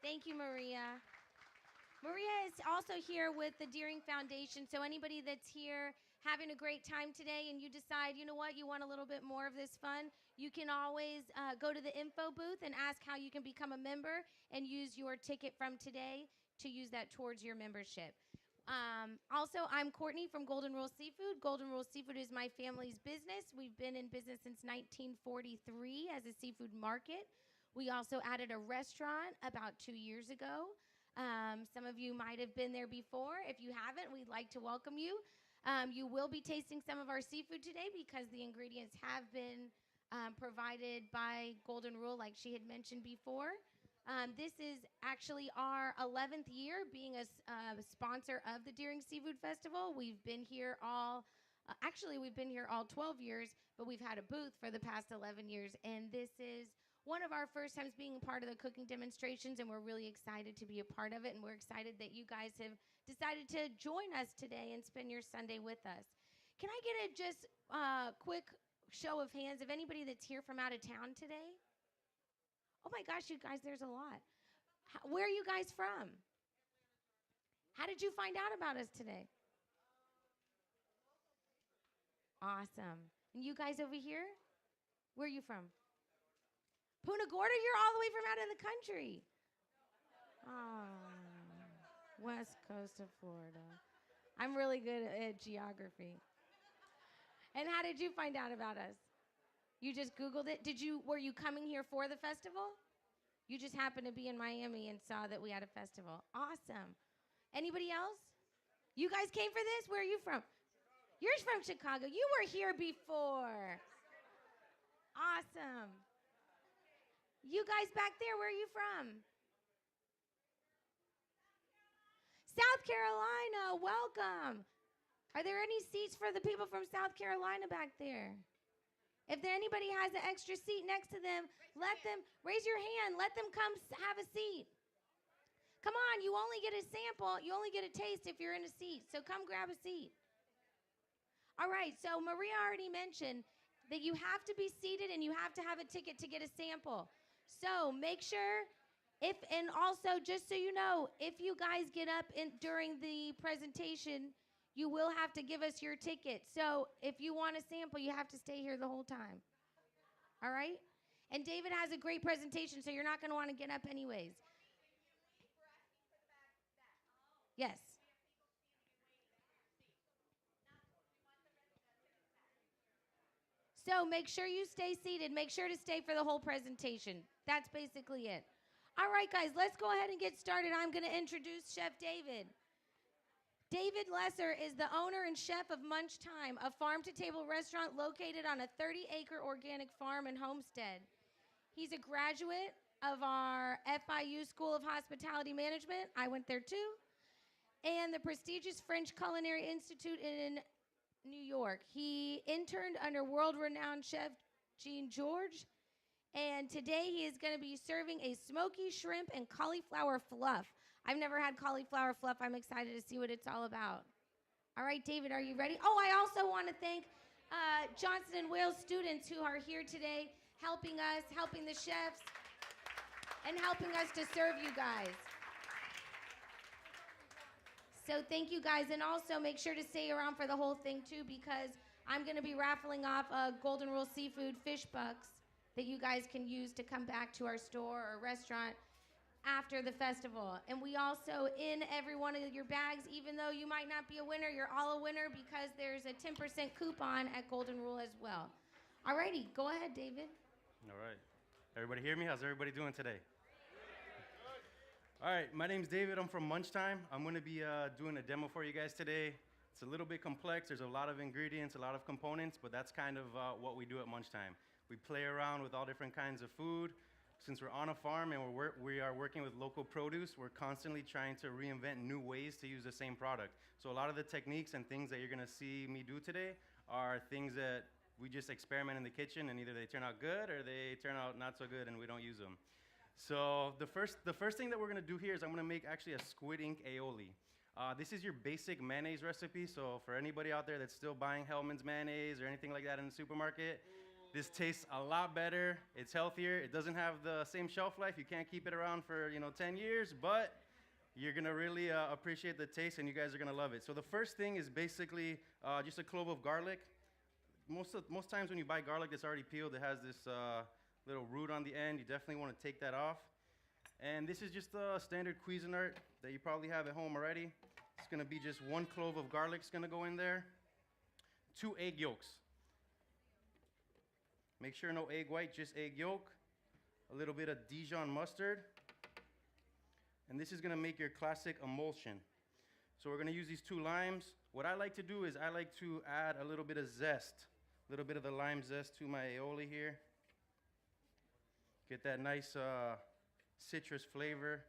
Thank you, Maria. Maria is also here with the Deering Foundation. So anybody that's here having a great time today and you decide, you know what, you want a little bit more of this fun, you can always go to the info booth and ask how you can become a member and use your ticket from today to use that towards your membership. Also, I'm Courtney from Golden Rule Seafood. Golden Rule Seafood is my family's business. We've been in business since 1943 as a seafood market. We also added a restaurant about 2 years ago. Some of you might have been there before. If you haven't, we'd like to welcome you. You will be tasting some of our seafood today because the ingredients have been provided by Golden Rule, like she had mentioned before. This is actually our 11th year being a sponsor of the Deering Seafood Festival. We've been here we've been here all 12 years, but we've had a booth for the past 11 years, and this is one of our first times being a part of the cooking demonstrations, and we're really excited to be a part of it, and we're excited that you guys have decided to join us today and spend your Sunday with us. Can I get a just quick show of hands of anybody that's here from out of town today? Oh my gosh, you guys, there's a lot. Where are you guys from? How did you find out about us today? Awesome. And you guys over here? Where are you from? Punta Gorda, you're all the way from out of the country. Oh, west coast of Florida. I'm really good at geography. And how did you find out about us? You just Googled it? Were you coming here for the festival? You just happened to be in Miami and saw that we had a festival. Awesome. Anybody else? You guys came for this? Where are you from? You're from Chicago. You were here before. Awesome. You guys back there, where are you from? South Carolina, welcome. Are there any seats for the people from South Carolina back there? If anybody has an extra seat next to them, raise your hand, let them come have a seat. Come on, you only get a sample, you only get a taste if you're in a seat, so come grab a seat. All right, so Maria already mentioned that you have to be seated and you have to have a ticket to get a sample. So make sure, and also just so you know, if you guys get up during the presentation, you will have to give us your ticket. So if you want a sample, you have to stay here the whole time. All right? And David has a great presentation, so you're not going to want to get up anyways. Yes. So make sure you stay seated. Make sure to stay for the whole presentation. That's basically it. All right, guys, let's go ahead and get started. I'm going to introduce Chef David. David Lesser is the owner and chef of Munch Thyme, a farm-to-table restaurant located on a 30-acre organic farm and homestead. He's a graduate of our FIU School of Hospitality Management. I went there too. And the prestigious French Culinary Institute in New York. He interned under world-renowned chef Giorgio, and today he is going to be serving a smoky shrimp and cauliflower fluff. I've never had cauliflower fluff. I'm excited to see what it's all about. All right, David, are you ready? Oh, I also want to thank Johnson & Wales students who are here today helping us, helping the chefs, and helping us to serve you guys. So thank you guys, and also make sure to stay around for the whole thing too, because I'm going to be raffling off Golden Rule Seafood fish bucks that you guys can use to come back to our store or restaurant after the festival. And we also, in every one of your bags, even though you might not be a winner, you're all a winner because there's a 10% coupon at Golden Rule as well. All righty, go ahead, David. All right. Everybody hear me? How's everybody doing today? All right, my name's David. I'm from Munch Thyme. I'm going to be doing a demo for you guys today. It's a little bit complex. There's a lot of ingredients, a lot of components, but that's kind of what we do at Munch Thyme. We play around with all different kinds of food. Since we're on a farm and we are working with local produce, we're constantly trying to reinvent new ways to use the same product. So a lot of the techniques and things that you're going to see me do today are things that we just experiment in the kitchen, and either they turn out good or they turn out not so good and we don't use them. So the first thing that we're going to do here is I'm going to make actually a squid ink aioli. This is your basic mayonnaise recipe, so for anybody out there that's still buying Hellman's mayonnaise or anything like that in the supermarket, This tastes a lot better. It's healthier. It doesn't have the same shelf life. You can't keep it around for 10 years, but you're gonna really appreciate the taste, and you guys are gonna love it. So the first thing is basically just a clove of garlic. Most times when you buy garlic that's already peeled, it has this little root on the end. You definitely want to take that off. And this is just a standard Cuisinart that you probably have at home already. It's gonna be just 1 clove of garlic is gonna go in there. 2 egg yolks. Make sure no egg white, just egg yolk. A little bit of Dijon mustard. And this is gonna make your classic emulsion. So we're gonna use these 2 limes. What I like to do is I like to add a little bit of zest, a little bit of the lime zest to my aioli here. Get that nice citrus flavor.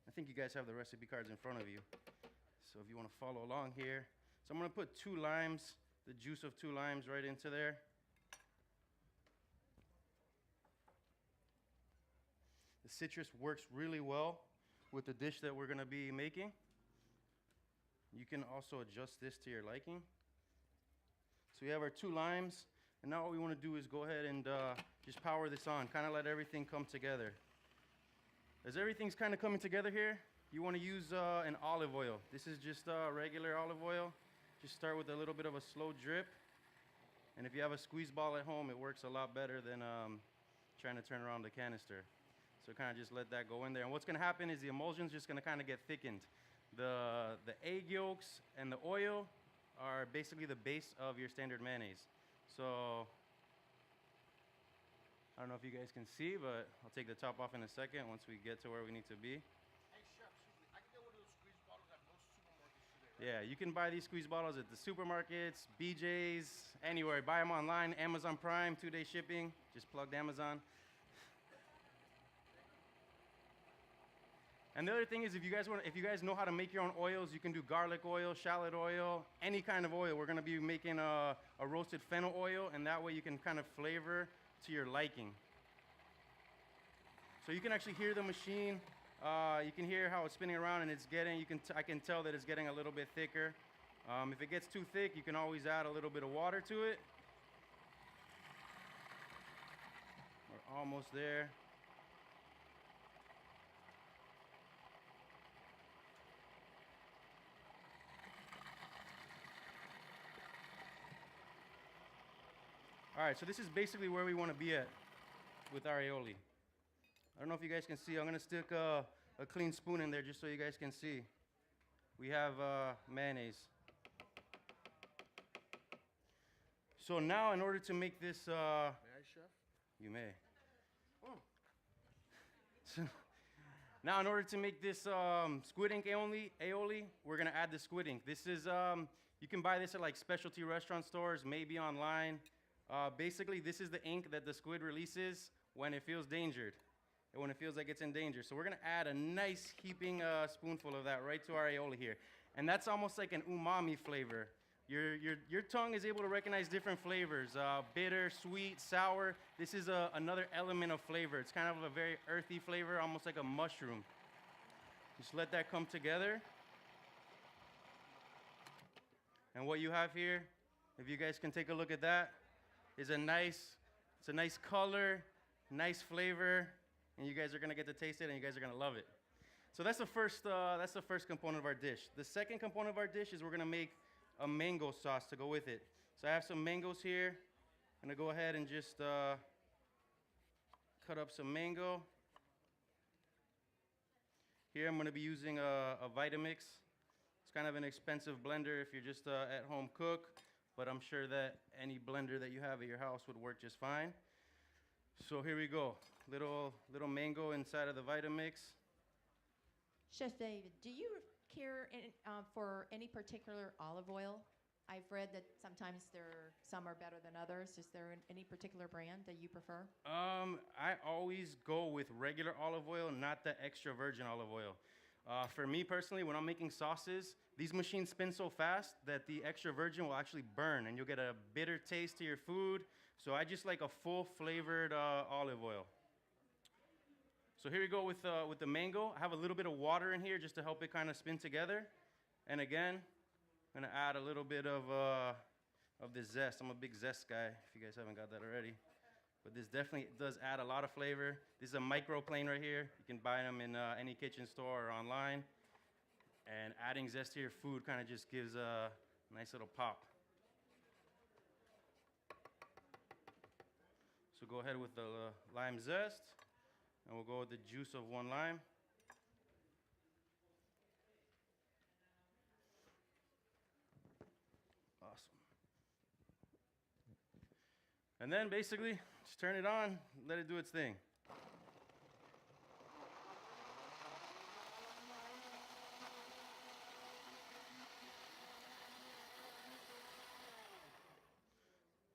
I think you guys have the recipe cards in front of you. So if you wanna follow along here. So I'm gonna put 2 limes, the juice of 2 limes right into there. The citrus works really well with the dish that we're gonna be making. You can also adjust this to your liking. So we have our 2 limes, and now what we wanna do is go ahead and just power this on, kinda let everything come together. As everything's kinda coming together here, you wanna use an olive oil. This is just regular olive oil. Just start with a little bit of a slow drip. And if you have a squeeze ball at home, it works a lot better than trying to turn around the canister. So kind of just let that go in there. And what's gonna happen is the emulsion's just gonna kind of get thickened. The egg yolks and the oil are basically the base of your standard mayonnaise. So, I don't know if you guys can see, but I'll take the top off in a second once we get to where we need to be. Hey, Chef, excuse me. I can get one of those squeeze bottles at most supermarkets today, right? Yeah, you can buy these squeeze bottles at the supermarkets, BJ's, anywhere. Buy them online, Amazon Prime, 2-day shipping. Just plugged Amazon. And the other thing is, if you guys know how to make your own oils, you can do garlic oil, shallot oil, any kind of oil. We're gonna be making a roasted fennel oil, and that way you can kind of flavor to your liking. So you can actually hear the machine. You can hear how it's spinning around, and it's getting. I can tell that it's getting a little bit thicker. If it gets too thick, you can always add a little bit of water to it. We're almost there. All right, so this is basically where we want to be at with our aioli. I don't know if you guys can see. I'm going to stick a clean spoon in there just so you guys can see. We have mayonnaise. So now, in order to make this... May I, Chef? You may. Oh. So, now, in order to make this squid ink aioli, we're going to add the squid ink. This is... you can buy this at like specialty restaurant stores, maybe online. Basically, this is the ink that the squid releases when it feels dangered, and when it feels like it's in danger. So we're gonna add a nice heaping spoonful of that right to our aioli here. And that's almost like an umami flavor. Your tongue is able to recognize different flavors, bitter, sweet, sour. This is another element of flavor. It's kind of a very earthy flavor, almost like a mushroom. Just let that come together. And what you have here, if you guys can take a look at that, is a nice color, nice flavor, and you guys are gonna get to taste it, and you guys are gonna love it. So that's the first component of our dish. The second component of our dish is we're gonna make a mango sauce to go with it. So I have some mangoes here. I'm gonna go ahead and just cut up some mango. Here I'm gonna be using a Vitamix. It's kind of an expensive blender if you're just at home cook, but I'm sure that any blender that you have at your house would work just fine. So here we go. Little mango inside of the Vitamix. Chef David, do you care for any particular olive oil? I've read that sometimes some are better than others. Is there any particular brand that you prefer? I always go with regular olive oil, not the extra virgin olive oil. For me personally, when I'm making sauces, these machines spin so fast that the extra virgin will actually burn, and you'll get a bitter taste to your food. So I just like a full flavored olive oil. So here we go with the mango. I have a little bit of water in here just to help it kind of spin together. And again, I'm gonna add a little bit of of this zest. I'm a big zest guy, if you guys haven't got that already. But this definitely does add a lot of flavor. This is a microplane right here. You can buy them in any kitchen store or online. And adding zest to your food kind of just gives a nice little pop. So go ahead with the lime zest, and we'll go with the juice of 1 lime. Awesome. And then basically, just turn it on, let it do its thing.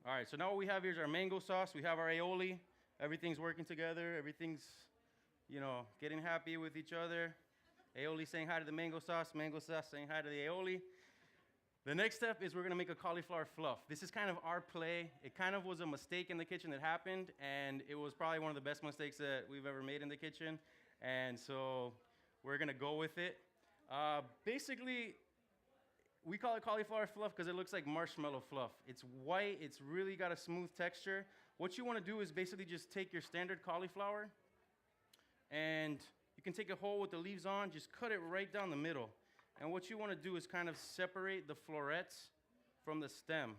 All right, so now what we have here is our mango sauce. We have our aioli. Everything's working together. Everything's, getting happy with each other. Aioli saying hi to the mango sauce saying hi to the aioli. The next step is we're gonna make a cauliflower fluff. This is kind of our play. It kind of was a mistake in the kitchen that happened, and it was probably one of the best mistakes that we've ever made in the kitchen. And so we're gonna go with it. Basically, we call it cauliflower fluff because it looks like marshmallow fluff. It's white, it's really got a smooth texture. What you wanna do is basically just take your standard cauliflower, and you can take a hole with the leaves on, just cut it right down the middle. And what you wanna do is kind of separate the florets from the stem.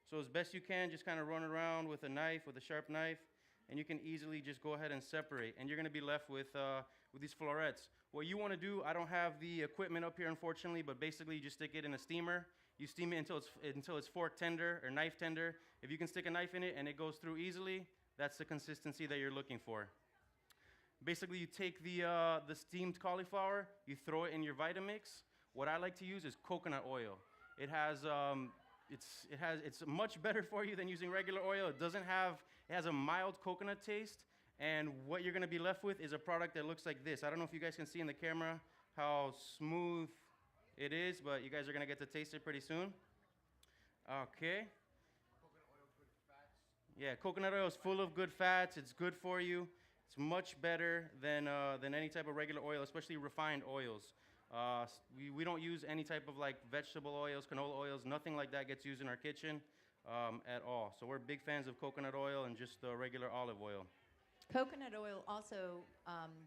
So as best you can, just kind of run around with a knife, with a sharp knife, and you can easily just go ahead and separate. And you're gonna be left with these florets. What you wanna do, I don't have the equipment up here, unfortunately, but basically you just stick it in a steamer. You steam it until it's fork tender or knife tender. If you can stick a knife in it and it goes through easily, that's the consistency that you're looking for. Basically, you take the steamed cauliflower, you throw it in your Vitamix. What I like to use is coconut oil. It it's much better for you than using regular oil. It has a mild coconut taste, and what you're gonna be left with is a product that looks like this. I don't know if you guys can see in the camera how smooth it is, but you guys are gonna get to taste it pretty soon. Okay. Coconut oil, good fats. Yeah, coconut oil is full of good fats. It's good for you. It's much better than any type of regular oil, especially refined oils. We don't use any type of like vegetable oils, canola oils, nothing like that gets used in our kitchen at all. So we're big fans of coconut oil and just regular olive oil. Coconut oil also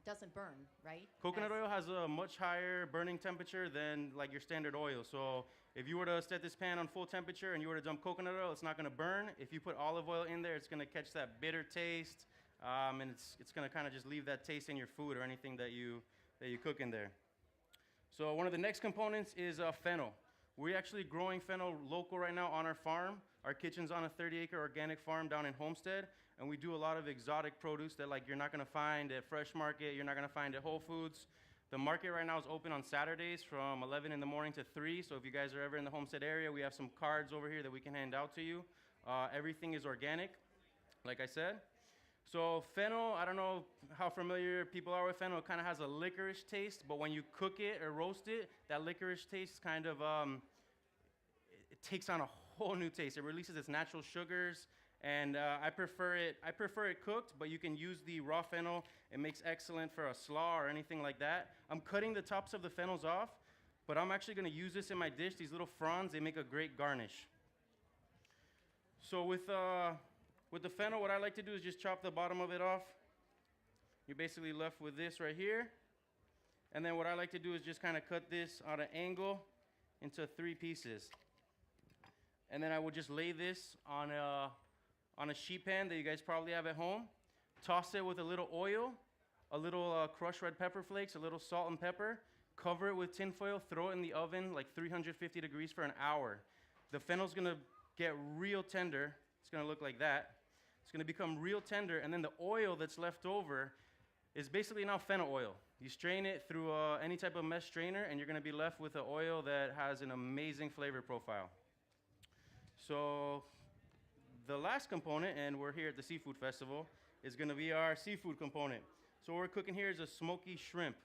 doesn't burn, right? Coconut oil has a much higher burning temperature than like your standard oil. So if you were to set this pan on full temperature and you were to dump coconut oil, it's not gonna burn. If you put olive oil in there, it's gonna catch that bitter taste, and it's gonna kind of just leave that taste in your food or anything that you cook in there. So one of the next components is fennel. We're actually growing fennel local right now on our farm. Our kitchen's on a 30-acre organic farm down in Homestead, and we do a lot of exotic produce that like you're not gonna find at Fresh Market, you're not gonna find at Whole Foods. The market right now is open on Saturdays from 11 in the morning to 3, so if you guys are ever in the Homestead area, we have some cards over here that we can hand out to you. Everything is organic, like I said. So fennel, I don't know how familiar people are with fennel. It kind of has a licorice taste, but when you cook it or roast it, that licorice taste kind of, it takes on a whole new taste. It releases its natural sugars, and I prefer it cooked, but you can use the raw fennel. It makes excellent for a slaw or anything like that. I'm cutting the tops of the fennels off, but I'm actually gonna use this in my dish. These little fronds, they make a great garnish. So with the fennel, what I like to do is just chop the bottom of it off. You're basically left with this right here. And then what I like to do is just kind of cut this at an angle into 3 pieces. And then I will just lay this on a sheet pan that you guys probably have at home. Toss it with a little oil, a little crushed red pepper flakes, a little salt and pepper. Cover it with tin foil, throw it in the oven like 350 degrees for an hour. The fennel's gonna get real tender. It's gonna look like that. It's gonna become real tender, and then the oil that's left over is basically now fennel oil. You strain it through any type of mesh strainer, and you're gonna be left with an oil that has an amazing flavor profile. So the last component, and we're here at the Seafood Festival, is gonna be our seafood component. So what we're cooking here is a smoky shrimp.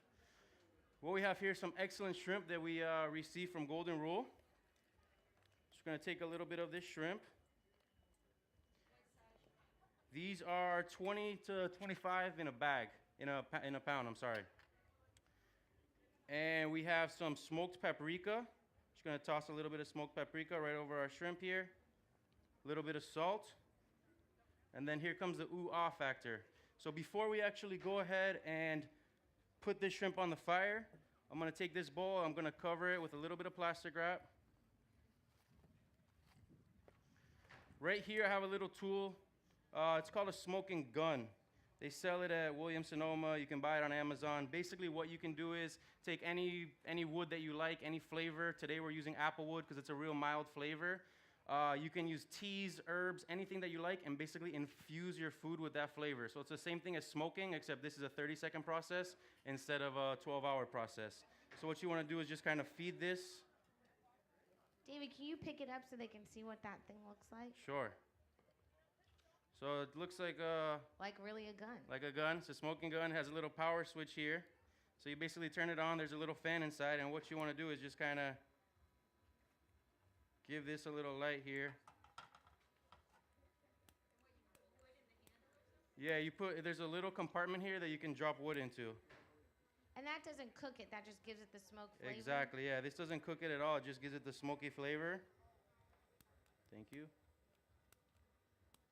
What we have here is some excellent shrimp that we received from Golden Rule. So we're gonna take a little bit of this shrimp. These are 20 to 25 in a bag, in a pound, I'm sorry. And we have some smoked paprika. Just gonna toss a little bit of smoked paprika right over our shrimp here. a little bit of salt, and then here comes the ooh-ah factor. So before we actually go ahead and put this shrimp on the fire, I'm gonna take this bowl, I'm gonna cover it with a little bit of plastic wrap. Right here I have a little tool. It's called a smoking gun. They sell it at Williams-Sonoma. You can buy it on Amazon. Basically what you can do is take any wood that you like, any flavor. Today we're using apple wood because it's a real mild flavor. You can use teas, herbs, anything that you like, and basically infuse your food with that flavor. So it's the same thing as smoking, except this is a 30-second process instead of a 12-hour process. So what you want to do is just kind of feed this. David, can you pick it up so they can see what that thing looks like? Sure. So it looks like really a gun. like a gun. It's a smoking gun. It has a little power switch here. So you basically turn it on. There's a little fan inside, and what you want to do is just kind of give this a little light here. Yeah, there's a little compartment here that you can drop wood into. And that doesn't cook it, that just gives it the smoke flavor? Exactly, yeah. This doesn't cook it at all. It just gives it the smoky flavor. Thank you.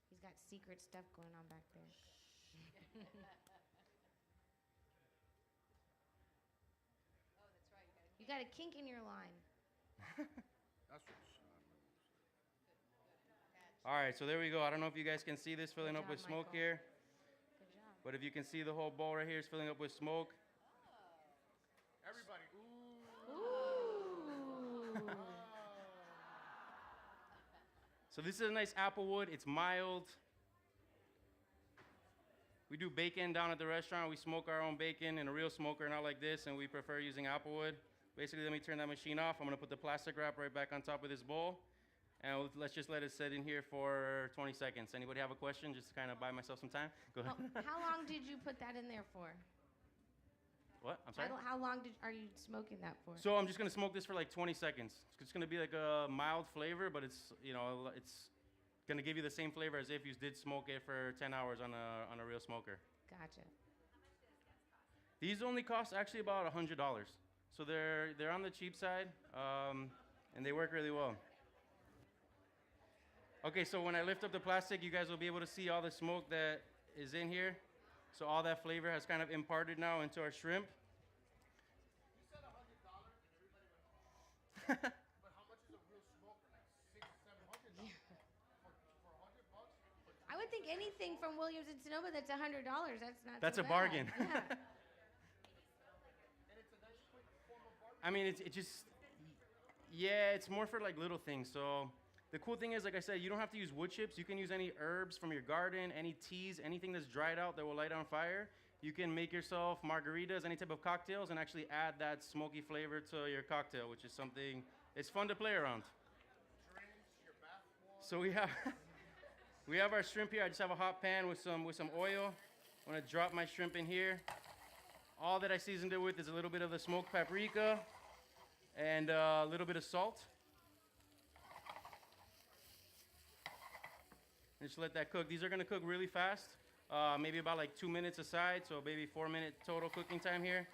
He's got secret stuff going on back there. You got a kink in your line. That's what's All right, so there we go. I don't know if you guys can see this filling Good up with job, smoke Michael. here. Good job. But if you can see the whole bowl right here is filling up with smoke. everybody. Ooh. Ooh. So this is a nice apple wood. It's mild. We do bacon down at the restaurant. We smoke our own bacon in a real smoker, not like this, and we prefer using apple wood. Basically, let me turn that machine off. I'm gonna put the plastic wrap right back on top of this bowl. And let's just let it sit in here for 20 seconds. Anybody have a question? Just to kind of buy myself some time. Go ahead. Oh, how long did you put that in there for? What? I'm sorry? How long are you smoking that for? So I'm just gonna smoke this for like 20 seconds. It's gonna be like a mild flavor, but it's gonna give you the same flavor as if you did smoke it for 10 hours on a real smoker. Gotcha. These only cost actually about $100. So they're on the cheap side, and they work really well. Okay, so when I lift up the plastic, you guys will be able to see all the smoke that is in here. So all that flavor has kind of imparted now into our shrimp. You said $100 and everybody went, but how much is a real smoker? Like $600, $700 for $100? I would think anything from Williams and Sonoma that's $100. That's so a bad. bargain. Yeah. And it's a nice quick form of barbecue. I mean, it's more for like little things. So the cool thing is, like I said, you don't have to use wood chips. You can use any herbs from your garden, any teas, anything that's dried out that will light on fire. You can make yourself margaritas, any type of cocktails, and actually add that smoky flavor to your cocktail, which is something, it's fun to play around. Drinks, your bath water. So we have our shrimp here. I just have a hot pan with some oil. I'm gonna drop my shrimp in here. All that I seasoned it with is a little bit of the smoked paprika and a little bit of salt. And just let that cook. These are gonna cook really fast, maybe about like 2 minutes aside, so maybe 4-minute total cooking time here.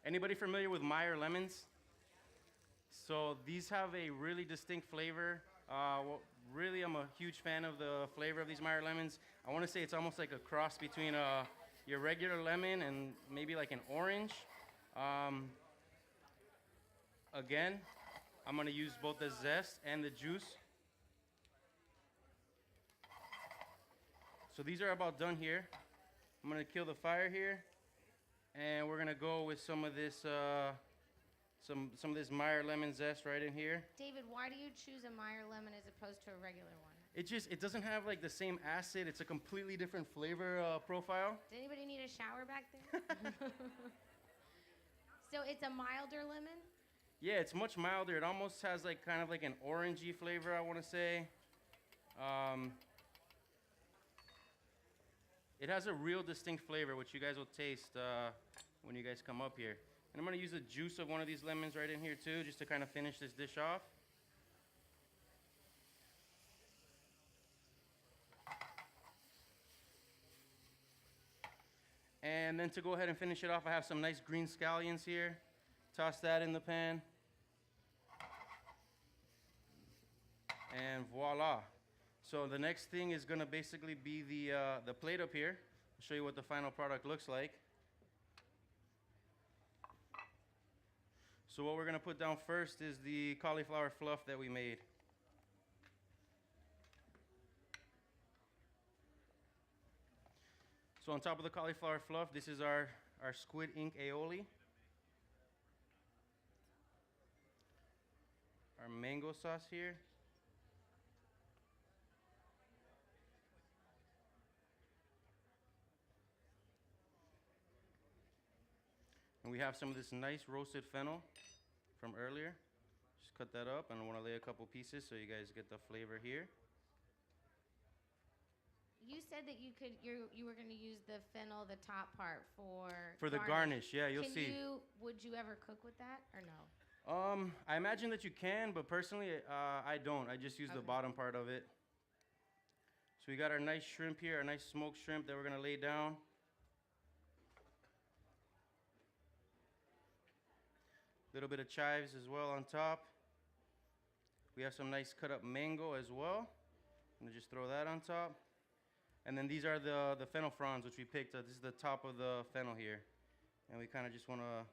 Anybody familiar with Meyer lemons? So these have a really distinct flavor. Really, I'm a huge fan of the flavor of these Meyer lemons. I want to say it's almost like a cross between your regular lemon and maybe like an orange. Again, I'm going to use both the zest and the juice. So these are about done here. I'm going to kill the fire here. And we're gonna go with some of this some of this Meyer lemon zest right in here. David, why do you choose a Meyer lemon as opposed to a regular one? It doesn't have like the same acid. It's a completely different flavor profile. Does anybody need a shower back there? So it's a milder lemon? Yeah, it's much milder. It almost has like kind of like an orangey flavor, I want to say. It has a real distinct flavor, which you guys will taste when you guys come up here. And I'm going to use the juice of one of these lemons right in here too, just to kind of finish this dish off. And then to go ahead and finish it off, I have some nice green scallions here. Toss that in the pan. And voila. So the next thing is gonna basically be the plate up here. I'll show you what the final product looks like. So what we're gonna put down first is the cauliflower fluff that we made. So on top of the cauliflower fluff, this is our squid ink aioli. Our mango sauce here. And we have some of this nice roasted fennel from earlier. Just cut that up, and I want to lay a couple pieces so you guys get the flavor here. You said that you were going to use the fennel, the top part for the garnish. Yeah, you'll see. Would you ever cook with that or no? I imagine that you can, but personally, I don't. I just use the bottom part of it. So we got our nice shrimp here, our nice smoked shrimp that we're gonna lay down. Little bit of chives as well on top. We have some nice cut up mango as well. I'm gonna just throw that on top. And then these are the fennel fronds, which we picked. This is the top of the fennel here. And we kind of just want to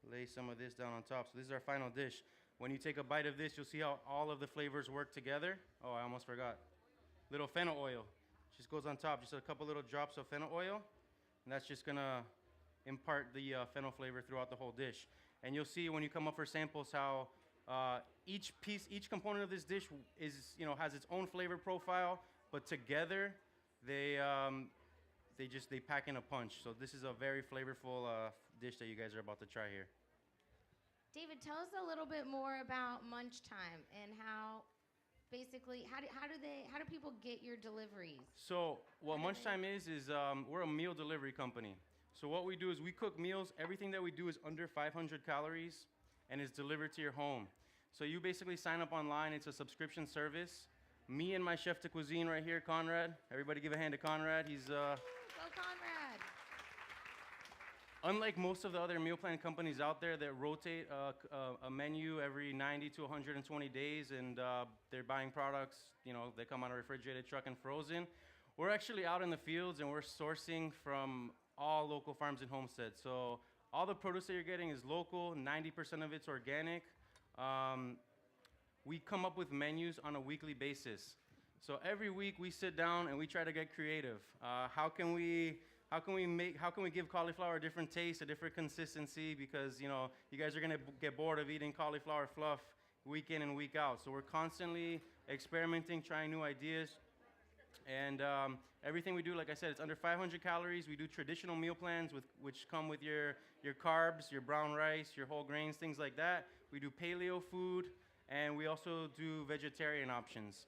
lay some of this down on top. So this is our final dish. When you take a bite of this, you'll see how all of the flavors work together. Oh, I almost forgot. Little fennel oil. Just goes on top. Just a couple little drops of fennel oil. And that's just going to impart the fennel flavor throughout the whole dish. And you'll see when you come up for samples how each component of this dish has its own flavor profile. But together, they pack in a punch. So this is a very flavorful dish that you guys are about to try here. David, tell us a little bit more about Munch Time and how do people get your deliveries? So what Munch Time is we're a meal delivery company. So what we do is we cook meals. Everything that we do is under 500 calories and is delivered to your home. So you basically sign up online. It's a subscription service. Me and my chef de cuisine right here, Conrad. Everybody give a hand to Conrad. He's Go Conrad. Unlike most of the other meal plan companies out there that rotate a menu every 90 to 120 days and they're buying products, they come on a refrigerated truck and frozen. We're actually out in the fields and we're sourcing from all local farms and homesteads. So all the produce that you're getting is local, 90% of it's organic. We come up with menus on a weekly basis. So every week we sit down and we try to get creative. How can we give cauliflower a different taste, a different consistency? Because you guys are gonna get bored of eating cauliflower fluff week in and week out. So we're constantly experimenting, trying new ideas. And everything we do, like I said, it's under 500 calories. We do traditional meal plans which come with your carbs, your brown rice, your whole grains, things like that. We do paleo food. And we also do vegetarian options.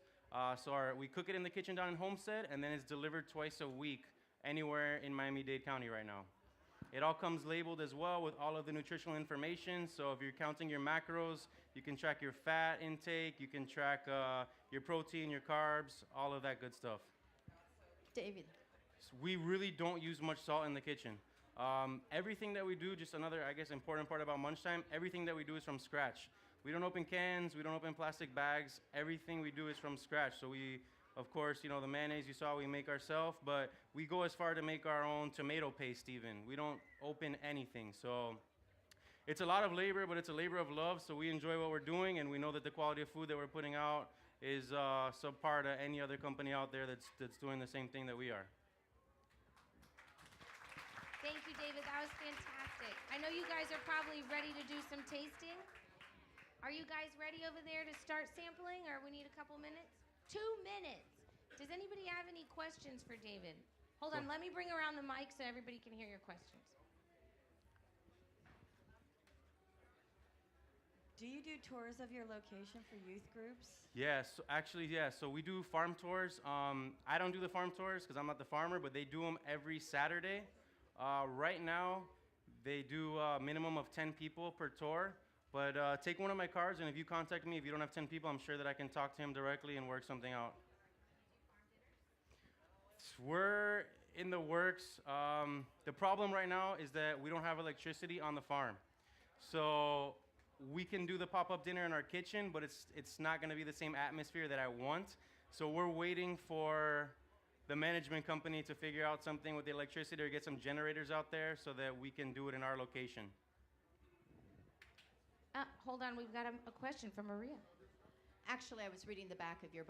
We cook it in the kitchen down in Homestead, and then it's delivered twice a week anywhere in Miami-Dade County right now. It all comes labeled as well with all of the nutritional information. So if you're counting your macros, you can track your fat intake, you can track your protein, your carbs, all of that good stuff. David. So we really don't use much salt in the kitchen. Everything that we do, just another, important part about Munch Time, everything that we do is from scratch. We don't open cans, we don't open plastic bags. Everything we do is from scratch. So we, of course, the mayonnaise you saw, we make ourselves, but we go as far to make our own tomato paste even. We don't open anything. So it's a lot of labor, but it's a labor of love. So we enjoy what we're doing, and we know that the quality of food that we're putting out is subpar to any other company out there that's doing the same thing that we are. Thank you, David. That was fantastic. I know you guys are probably ready to do some tasting. Are you guys ready over there to start sampling, or we need a couple minutes? 2 minutes. Does anybody have any questions for David? Hold on, let me bring around the mic so everybody can hear your questions. Do you do tours of your location for youth groups? Yes, actually, yes. So we do farm tours. I don't do the farm tours because I'm not the farmer, but they do them every Saturday. Right now, they do a minimum of 10 people per tour. But take one of my cards, and if you contact me, if you don't have 10 people, I'm sure that I can talk to him directly and work something out. in the works. The problem right now is that we don't have electricity on the farm. So we can do the pop-up dinner in our kitchen, but it's not going to be the same atmosphere that I want. So we're waiting for the management company to figure out something with the electricity or get some generators out there so that we can do it in our location. Hold on, we've got a question from Maria. Actually, I was reading the back of your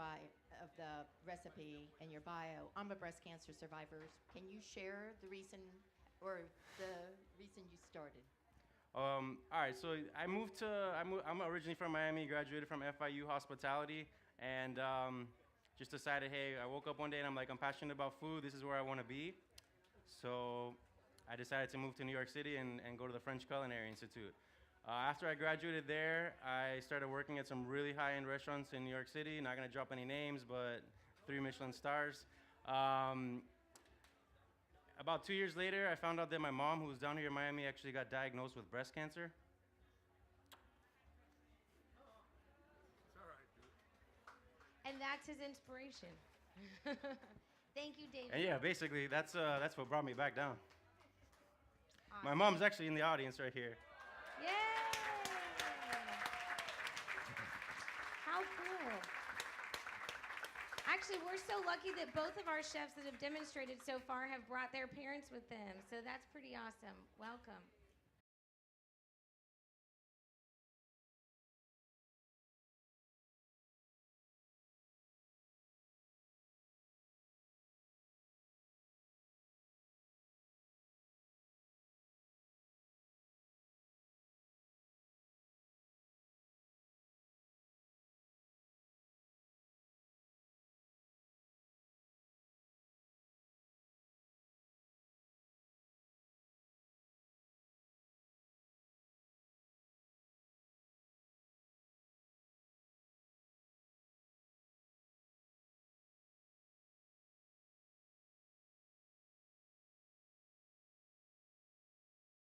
of the recipe and your bio. I'm a breast cancer survivor. Can you share the reason you started? All right, so I'm originally from Miami, graduated from FIU Hospitality, and just decided, hey, I woke up one day and I'm like, I'm passionate about food. This is where I want to be. So I decided to move to New York City and go to the French Culinary Institute. After I graduated there, I started working at some really high-end restaurants in New York City. Not going to drop any names, but 3 Michelin stars. About 2 years later, I found out that my mom, who was down here in Miami, actually got diagnosed with breast cancer. It's all right, dude. And that's his inspiration. Thank you, David. And yeah, basically, that's what brought me back down. Awesome. My mom's actually in the audience right here. Yay! How cool. Actually, we're so lucky that both of our chefs that have demonstrated so far have brought their parents with them. So that's pretty awesome. Welcome.